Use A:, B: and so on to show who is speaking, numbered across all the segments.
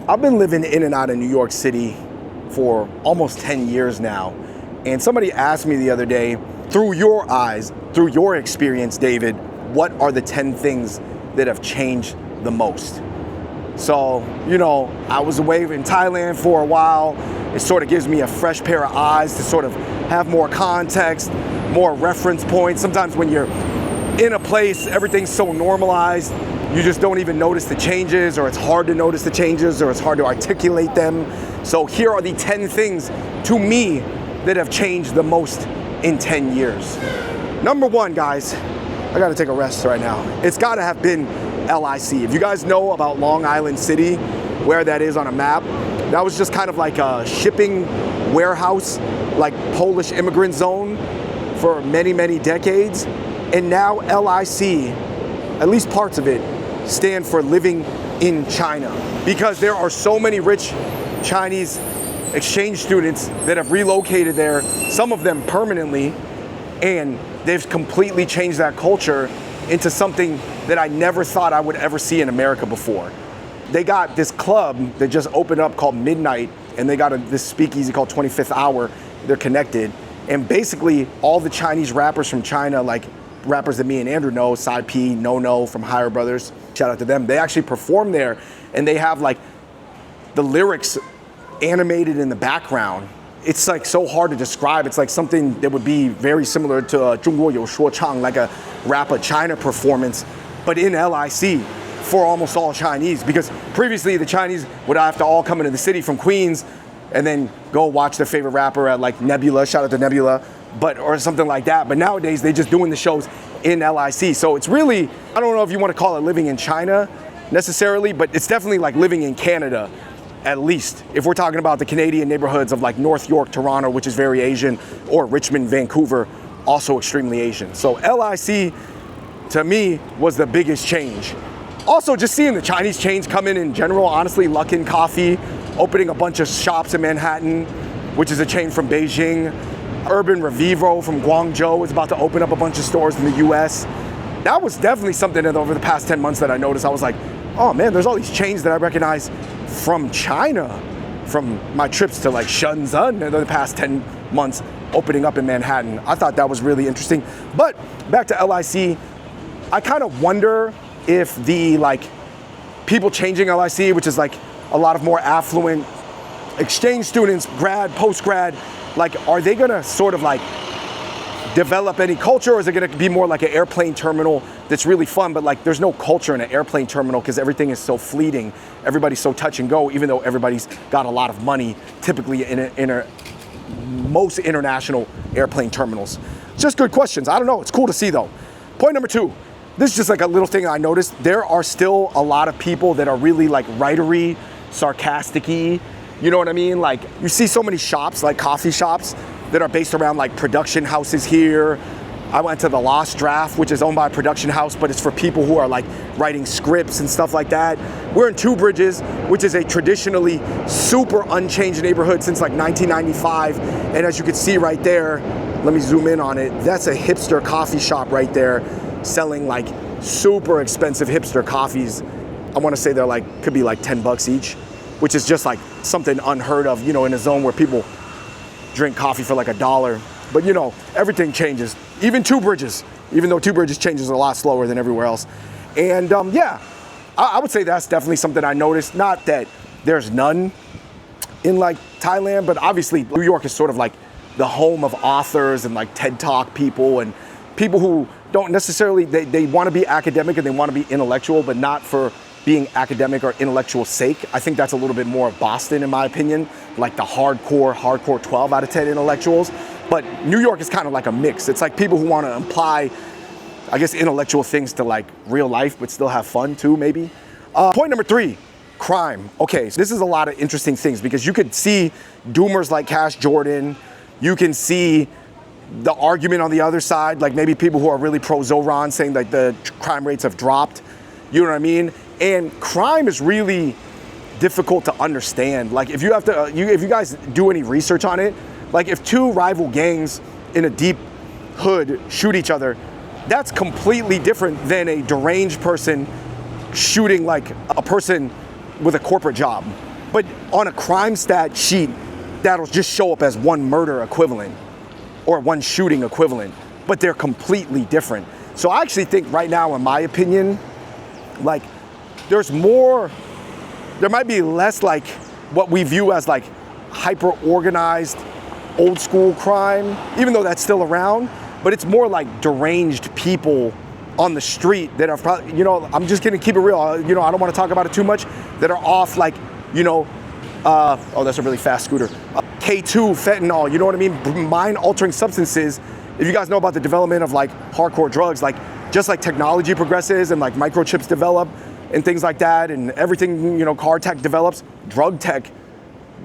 A: I've been living in and out of New York City for almost 10 years now. And somebody asked me the other day, through your eyes, through your experience, David, what are the 10 things that have changed the most? So, I was away in Thailand for a while. It sort of gives me a fresh pair of eyes to sort of have more context, more reference points. Sometimes when you're in a place, everything's so normalized, you just don't even notice the changes, or it's hard to notice the changes, or it's hard to articulate them. So here are the 10 things to me that have changed the most in 10 years. Number one, guys, I gotta take a rest right now. It's gotta have been LIC. If you guys know about Long Island City, where that is on a map, that was just kind of like a shipping warehouse, like Polish immigrant zone for many, many decades. And now LIC, at least parts of it, stand for living in China, because there are so many rich Chinese exchange students that have relocated there, some of them permanently, and they've completely changed that culture into something that I never thought I would ever see in America before. They got this club that just opened up called Midnight, and they got this speakeasy called 25th Hour. They're connected, and basically all the Chinese rappers from China, like rappers that me and Andrew know, Side P, No from Higher Brothers, shout out to them, they actually perform there, and they have like the lyrics animated in the background. It's like so hard to describe. It's like something that would be very similar to 中国有说唱, like a rap of China performance, but in LIC for almost all Chinese, because previously the Chinese would have to all come into the city from Queens and then go watch their favorite rapper at like Nebula, shout out to Nebula, or something like that. But nowadays they just doing the shows in LIC. So it's really, I don't know if you want to call it living in China necessarily, but it's definitely like living in Canada, at least. If we're talking about the Canadian neighborhoods of like North York, Toronto, which is very Asian, or Richmond, Vancouver, also extremely Asian. So LIC, to me, was the biggest change. Also, just seeing the Chinese chains come in general, honestly, Luckin Coffee, opening a bunch of shops in Manhattan, which is a chain from Beijing. Urban Revivo from Guangzhou is about to open up a bunch of stores in the US. That was definitely something that over the past 10 months that I noticed. I was like, oh man, there's all these chains that I recognize from China, from my trips to like Shenzhen in the past 10 months opening up in Manhattan. I thought that was really interesting. But back to LIC, I kind of wonder if the like people changing LIC, which is like a lot of more affluent exchange students, grad, post-grad, like are they gonna sort of like develop any culture, or is it gonna be more like an airplane terminal that's really fun, but like there's no culture in an airplane terminal because everything is so fleeting, everybody's so touch and go, even though everybody's got a lot of money, typically in most international airplane terminals. Just good questions. I don't know, it's cool to see though. Point number two, this is just like a little thing I noticed. There are still a lot of people that are really like writery, sarcastic-y, you know what I mean? Like you see so many shops, like coffee shops, that are based around like production houses here. I went to the Lost Draft, which is owned by a production house, but it's for people who are like writing scripts and stuff like that. We're in Two Bridges, which is a traditionally super unchanged neighborhood since like 1995. And as you can see right there, let me zoom in on it. That's a hipster coffee shop right there, selling like super expensive hipster coffees. I wanna say they're like, could be like 10 bucks each, which is just like something unheard of, in a zone where people drink coffee for like $1. But everything changes. Even Two Bridges, even though Two Bridges changes a lot slower than everywhere else. And yeah, I would say that's definitely something I noticed. Not that there's none in like Thailand, but obviously New York is sort of like the home of authors and like TED Talk people and people who don't necessarily, they want to be academic and they want to be intellectual, but not for being academic or intellectual sake. I think that's a little bit more of Boston, in my opinion, like the hardcore 12 out of 10 intellectuals. But New York is kind of like a mix. It's like people who want to apply, I guess, intellectual things to like real life, but still have fun too, maybe. Point number three, crime. Okay, so this is a lot of interesting things because you could see doomers like Cash Jordan. You can see the argument on the other side, like maybe people who are really pro-Zoran saying like the crime rates have dropped. You know what I mean? And crime is really difficult to understand. Like if you have to, if you guys do any research on it, like if two rival gangs in a deep hood shoot each other, that's completely different than a deranged person shooting like a person with a corporate job. but on a crime stat sheet, that'll just show up as one murder equivalent or one shooting equivalent, but they're completely different. So I actually think right now, in my opinion, like there might be less like what we view as like hyper organized old school crime, even though that's still around, but it's more like deranged people on the street that are probably, you know, I'm just gonna keep it real, you know, I don't wanna talk about it too much, that are off like, you know, oh, that's a really fast scooter. K2, fentanyl, you know what I mean? Mind-altering substances. If you guys know about the development of like hardcore drugs, like just like technology progresses and like microchips develop and things like that, and everything, you know, car tech develops, drug tech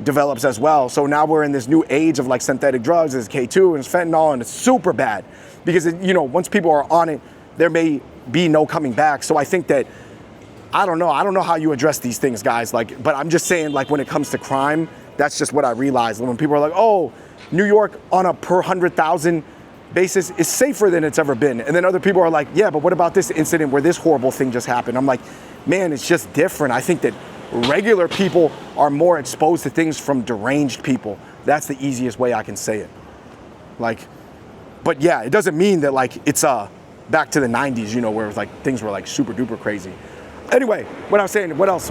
A: develops as well. So now we're in this new age of like synthetic drugs. There's K2 and it's fentanyl, and it's super bad because, you know, once people are on it, there may be no coming back. So I think that, I don't know how you address these things, guys, like, but I'm just saying, like, when it comes to crime, that's just what I realized. When people are like, oh, New York on a per 100,000 basis is safer than it's ever been. And then other people are like, yeah, but what about this incident where this horrible thing just happened? I'm like, man, it's just different. I think that regular people are more exposed to things from deranged people. That's the easiest way I can say it. Like, but yeah, it doesn't mean that like it's back to the 90s, you know, where it was like things were like super duper crazy. Anyway, what I was saying, what else?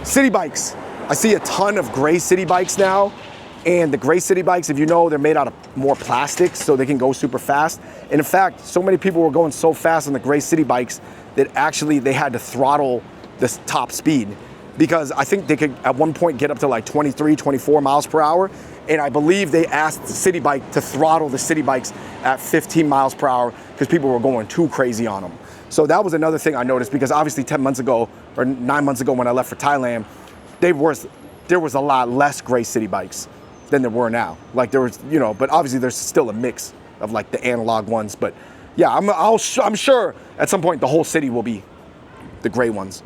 A: City bikes. I see a ton of gray city bikes now. And the gray city bikes, if you know, they're made out of more plastic, so they can go super fast. And in fact, so many people were going so fast on the gray city bikes that actually they had to throttle this top speed, because I think they could at one point get up to like 23, 24 miles per hour. And I believe they asked the city bike to throttle the city bikes at 15 miles per hour because people were going too crazy on them. So that was another thing I noticed, because obviously 10 months ago or 9 months ago when I left for Thailand, there was a lot less gray city bikes than there were now. Like there was, you know, but obviously there's still a mix of like the analog ones. But yeah, I'm sure at some point the whole city will be the gray ones.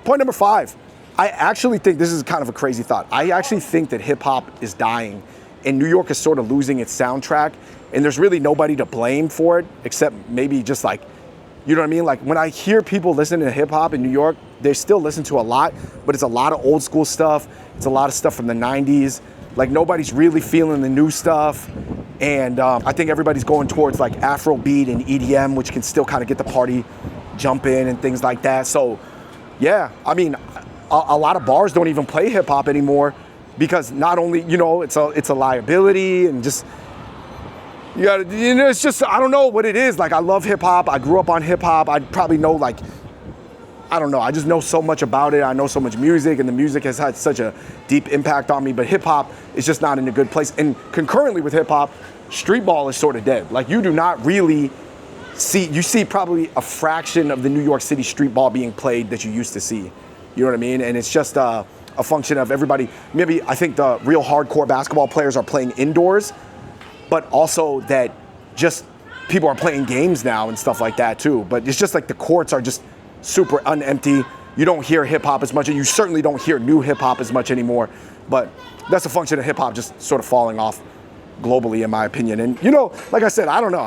A: Point number 5, I actually think this is kind of a crazy thought. I actually think that hip hop is dying and New York is sort of losing its soundtrack, and there's really nobody to blame for it except maybe just like, you know what I mean? Like when I hear people listening to hip hop in New York, they still listen to a lot, but it's a lot of old school stuff. It's a lot of stuff from the 90s. Like nobody's really feeling the new stuff. And I think everybody's going towards like Afrobeat and EDM, which can still kind of get the party jumping and things like that. So yeah, I mean, a lot of bars don't even play hip hop anymore because not only, you know, it's a liability and just, you gotta, you know, it's just, I don't know what it is. Like I love hip hop. I grew up on hip hop. I probably know like, I don't know, I just know so much about it. I know so much music, and the music has had such a deep impact on me, but hip hop is just not in a good place. And concurrently with hip hop, street ball is sort of dead. Like you do not really you see probably a fraction of the New York City street ball being played that you used to see. You know what I mean? And it's just a function of everybody, maybe I think the real hardcore basketball players are playing indoors, but also that just people are playing games now and stuff like that too. But it's just like the courts are just super unempty. You don't hear hip hop as much, and you certainly don't hear new hip hop as much anymore. But that's a function of hip hop just sort of falling off globally, in my opinion. And you know, like I said, I don't know.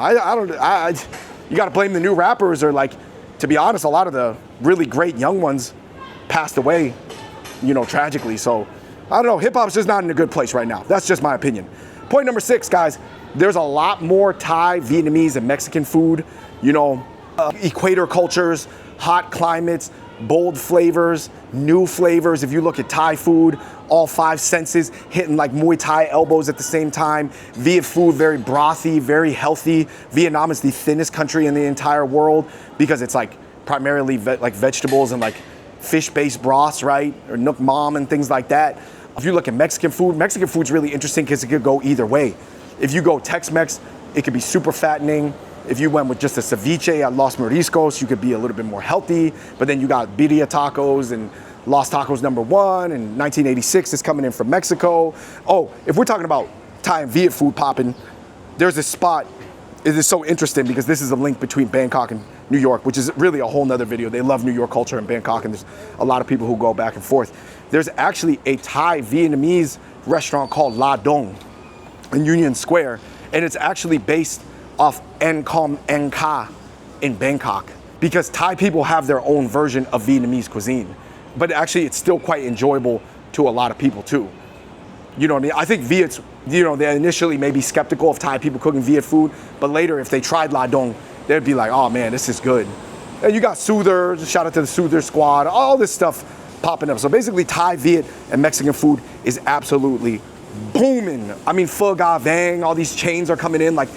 A: You got to blame the new rappers, or like, to be honest, a lot of the really great young ones passed away, you know, tragically. So I don't know. Hip hop's just not in a good place right now. That's just my opinion. Point number 6, guys. There's a lot more Thai, Vietnamese, and Mexican food. You know, equator cultures, hot climates, bold flavors, new flavors. If you look at Thai food, all 5 senses hitting like Muay Thai elbows at the same time. Viet food, very brothy, very healthy. Vietnam is the thinnest country in the entire world because it's like primarily like vegetables and like fish-based broths, right? Or Nook Mom and things like that. If you look at Mexican food's really interesting because it could go either way. If you go Tex-Mex, it could be super fattening. If you went with just a ceviche at Los Mariscos, you could be a little bit more healthy. But then you got birria tacos and Los Tacos #1, and 1986 is coming in from Mexico. Oh, if we're talking about Thai and Viet food popping, there's this spot. It is so interesting because this is a link between Bangkok and New York, which is really a whole nother video. They love New York culture in Bangkok, and there's a lot of people who go back and forth. There's actually a Thai Vietnamese restaurant called La Dong in Union Square, and it's actually based off Nkom Nka in Bangkok, because Thai people have their own version of Vietnamese cuisine. But actually, it's still quite enjoyable to a lot of people too. You know what I mean? I think Viet's, you know, they initially may be skeptical of Thai people cooking Viet food, but later if they tried La Dong, they'd be like, oh man, this is good. And you got Soother, shout out to the Soother squad, all this stuff popping up. So basically Thai, Viet, and Mexican food is absolutely booming. I mean, Pho Ga Vang, all these chains are coming in. Like,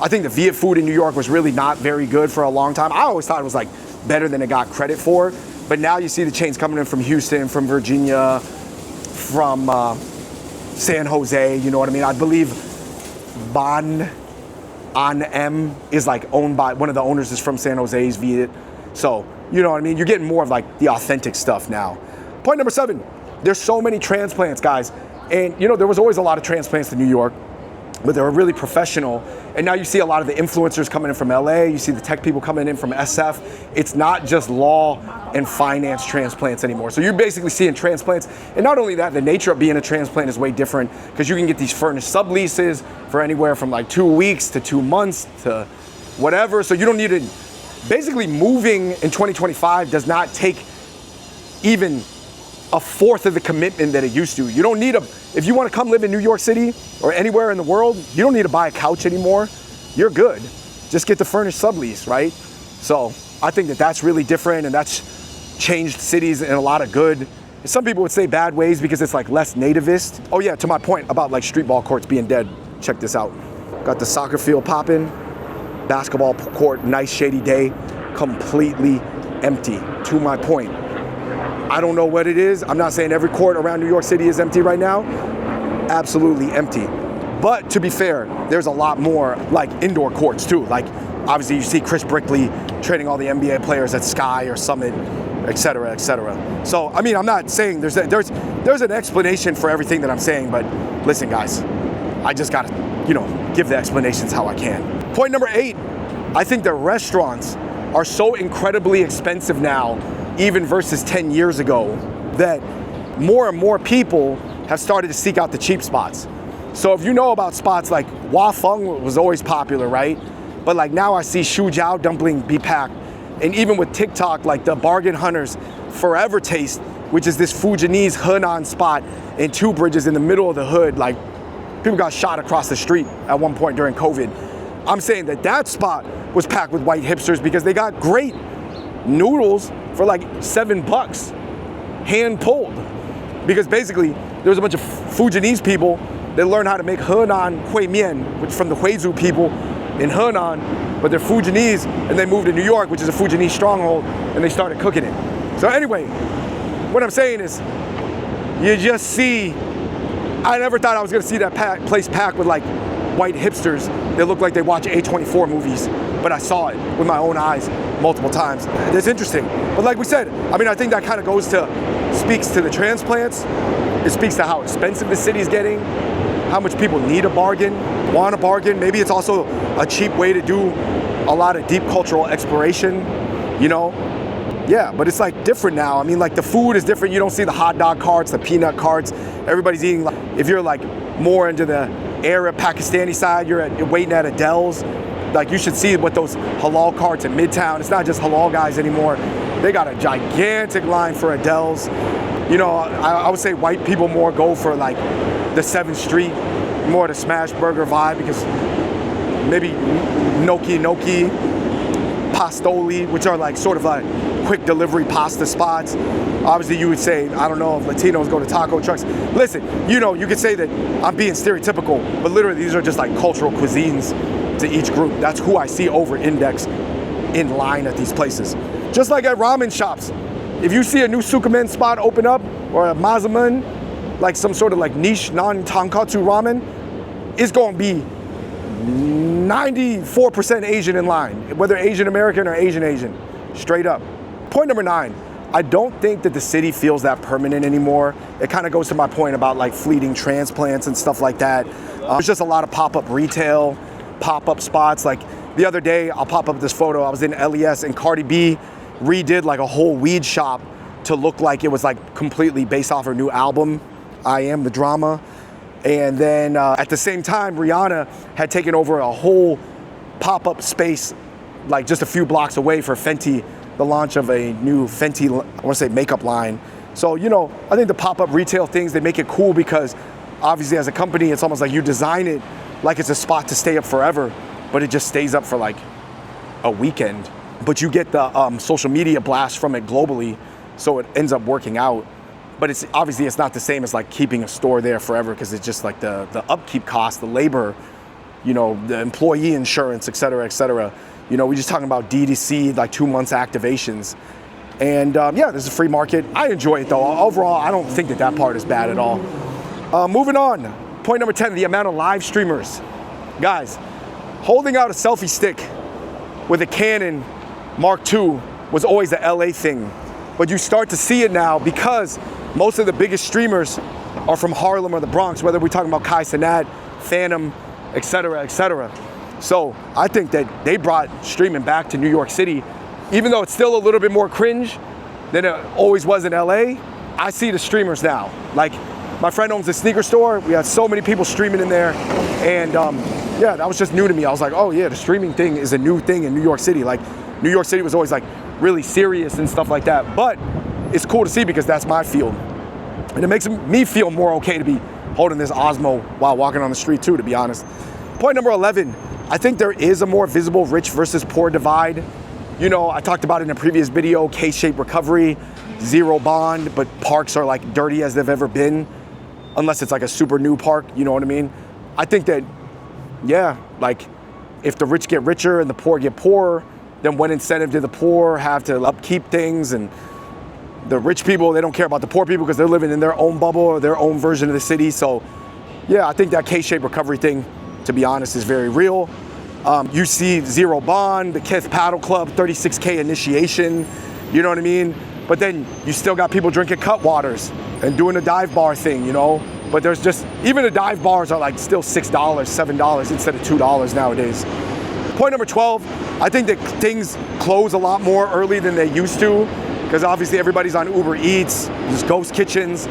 A: I think the Viet food in New York was really not very good for a long time. I always thought it was like better than it got credit for. But now you see the chains coming in from Houston, from Virginia, from San Jose, you know what I mean? I believe Ban An M is like owned by, one of the owners is from San Jose's Viet. So, you know what I mean? You're getting more of like the authentic stuff now. Point number 7, there's so many transplants, guys. And you know, there was always a lot of transplants in New York, but they were really professional. And now you see a lot of the influencers coming in from LA, you see the tech people coming in from SF. It's not just law and finance transplants anymore. So you're basically seeing transplants. And not only that, the nature of being a transplant is way different because you can get these furnished subleases for anywhere from like 2 weeks to 2 months to whatever. So you don't need to, basically moving in 2025 does not take even a fourth of the commitment that it used to. You don't need if you want to come live in New York City or anywhere in the world, you don't need to buy a couch anymore. You're good. Just get the furnished sublease, right? So I think that that's really different, and that's changed cities in a lot of good. Some people would say bad ways because it's like less nativist. Oh yeah, to my point about like street ball courts being dead. Check this out. Got the soccer field popping, basketball court, nice shady day, completely empty. To my point. I don't know what it is. I'm not saying every court around New York City is empty right now. Absolutely empty. But to be fair, there's a lot more like indoor courts too. Like obviously you see Chris Brickley training all the NBA players at Sky or Summit, et cetera, et cetera. So, I mean, I'm not saying there's an explanation for everything that I'm saying, but listen guys, I just gotta, you know, give the explanations how I can. Point number 8, I think that restaurants are so incredibly expensive now, even versus 10 years ago, that more and more people have started to seek out the cheap spots. So if you know about spots like Wa Fung was always popular, right? But like now I see Shujiao dumpling be packed. And even with TikTok, like the Bargain Hunters Forever Taste, which is this Fujianese Henan spot in Two Bridges in the middle of the hood, like people got shot across the street at one point during COVID. I'm saying that that spot was packed with white hipsters because they got great noodles for like $7, hand pulled. Because basically there was a bunch of Fujianese people that learned how to make Henan Hui Mian, which from the Huizhu people in Henan, but they're Fujianese, and they moved to New York, which is a Fujianese stronghold, and they started cooking it. So anyway, what I'm saying is, you just see, I never thought I was gonna see that place packed with like white hipsters that look like they watch A24 movies, but I saw it with my own eyes multiple times. It's interesting. But like we said, I mean, I think that kind of speaks to the transplants. It speaks to how expensive the city's getting, how much people need a bargain, want a bargain. Maybe it's also a cheap way to do a lot of deep cultural exploration, you know? Yeah, but it's like different now. I mean, like the food is different. You don't see the hot dog carts, the peanut carts. Everybody's eating, like, if you're like more into the Arab Pakistani side, you're waiting at Adele's. Like you should see what those halal carts in Midtown. It's not just halal guys anymore. They got a gigantic line for Adele's. You know, I would say white people more go for like the 7th Street, more the smash burger vibe, because maybe gnocchi, pastoli, which are like sort of like quick delivery pasta spots. Obviously you would say, I don't know if Latinos go to taco trucks. Listen, you know, you could say that I'm being stereotypical, but literally these are just like cultural cuisines to each group. That's who I see over index in line at these places. Just like at ramen shops. If you see a new Sukumen spot open up, or a mazamen, like some sort of like niche non-tonkatsu ramen, it's gonna be 94% Asian in line, whether Asian American or Asian, straight up. Point number 9, I don't think that the city feels that permanent anymore. It kind of goes to my point about like fleeting transplants and stuff like that. There's just a lot of pop-up retail, pop-up spots. Like the other day, I'll pop up this photo, I was in LES and Cardi B redid like a whole weed shop to look like it was like completely based off her new album, I Am the Drama. And then at the same time, Rihanna had taken over a whole pop-up space like just a few blocks away for Fenty, the launch of a new Fenty, I want to say makeup line. So, you know, I think the pop-up retail things, they make it cool because obviously as a company, it's almost like you design it like it's a spot to stay up forever, but it just stays up for like a weekend. But you get the social media blast from it globally, so it ends up working out. But it's obviously it's not the same as like keeping a store there forever, because it's just like the upkeep cost, the labor, you know, the employee insurance, et cetera, et cetera. You know, we're just talking about DTC, like 2 months activations. And yeah, there's a free market. I enjoy it though. Overall, I don't think that part is bad at all. Moving on, point number 10, the amount of live streamers. Guys, holding out a selfie stick with a Canon Mark II was always a LA thing. But you start to see it now because most of the biggest streamers are from Harlem or the Bronx, whether we're talking about Kai Cenat, Phantom, et cetera, et cetera. So I think that they brought streaming back to New York City, even though it's still a little bit more cringe than it always was in LA. I see the streamers now. Like, my friend owns a sneaker store. We had so many people streaming in there. And yeah, that was just new to me. I was like, oh yeah, the streaming thing is a new thing in New York City. Like, New York City was always like really serious and stuff like that. But it's cool to see because that's my field. And it makes me feel more okay to be holding this Osmo while walking on the street too, to be honest. Point number 11, I think there is a more visible rich versus poor divide. You know, I talked about it in a previous video, K-shaped recovery, zero bond, but parks are like dirty as they've ever been, unless it's like a super new park, you know what I mean? I think that, yeah, like if the rich get richer and the poor get poorer, then what incentive do the poor have to upkeep things? And the rich people, they don't care about the poor people because they're living in their own bubble or their own version of the city. So yeah, I think that K-shaped recovery thing, to be honest, is very real. You see Zero Bond, the Kith Paddle Club, 36K initiation, you know what I mean? But then you still got people drinking Cutwaters and doing the dive bar thing, you know? But there's just, even the dive bars are like still $6, $7 instead of $2 nowadays. Point number 12, I think that things close a lot more early than they used to, because obviously everybody's on Uber Eats, there's ghost kitchens.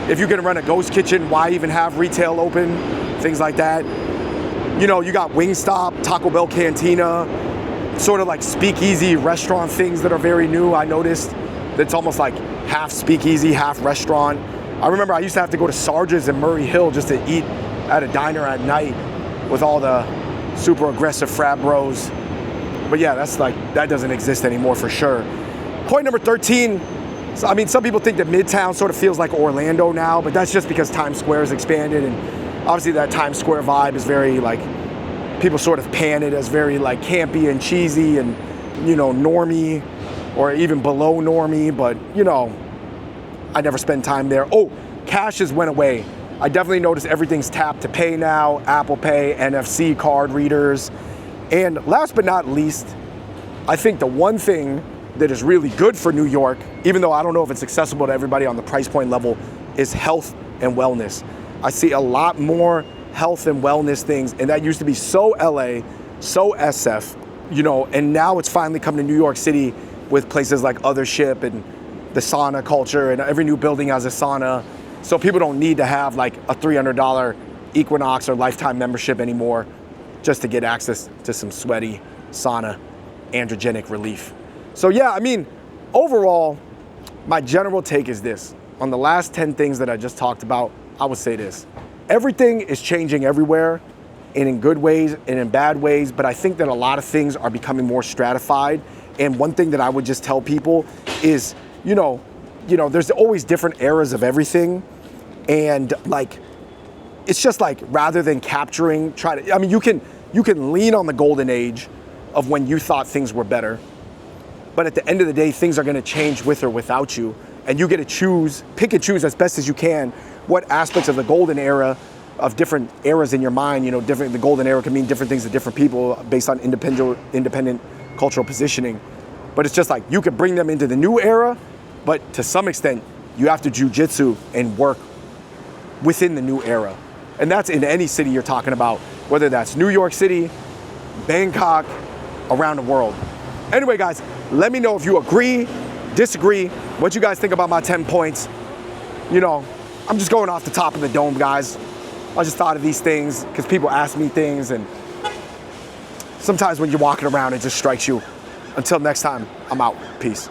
A: If you can run a ghost kitchen, why even have retail open? Things like that. You know, you got Wingstop, Taco Bell Cantina, sort of like speakeasy restaurant things that are very new. I noticed that's almost like half speakeasy, half restaurant. I remember I used to have to go to Sarge's in Murray Hill just to eat at a diner at night with all the super aggressive frat bros. But yeah, that's like, that doesn't exist anymore for sure. Point number 13, so, I mean, some people think that Midtown sort of feels like Orlando now, but that's just because Times Square has expanded, and obviously that Times Square vibe is very like, people sort of pan it as very like campy and cheesy and, you know, normie or even below normie, but you know, I never spend time there. Oh, cash has went away. I definitely noticed everything's tap to pay now, Apple Pay, NFC card readers. And last but not least, I think the one thing that is really good for New York, even though I don't know if it's accessible to everybody on the price point level, is health and wellness. I see a lot more health and wellness things, and that used to be so LA, so SF, you know, and now it's finally come to New York City with places like Othership and the sauna culture, and every new building has a sauna. So people don't need to have like a $300 Equinox or lifetime membership anymore just to get access to some sweaty sauna androgenic relief. So yeah, I mean, overall, my general take is this. On the last 10 things that I just talked about, I would say this. Everything is changing everywhere, and in good ways and in bad ways, but I think that a lot of things are becoming more stratified. And one thing that I would just tell people is, you know, there's always different eras of everything. And like, it's just like, rather than capturing, I mean, you can lean on the golden age of when you thought things were better. But at the end of the day, things are gonna change with or without you. And you get to choose, pick and choose as best as you can what aspects of the golden era, of different eras in your mind, you know, the golden era can mean different things to different people based on independent cultural positioning. But it's just like, you could bring them into the new era, but to some extent, you have to jujitsu and work within the new era. And that's in any city you're talking about, whether that's New York City, Bangkok, around the world. Anyway, guys, let me know if you agree, disagree, what you guys think about my 10 points. You know, I'm just going off the top of the dome, guys. I just thought of these things because people ask me things, and sometimes when you're walking around, it just strikes you. Until next time, I'm out. Peace.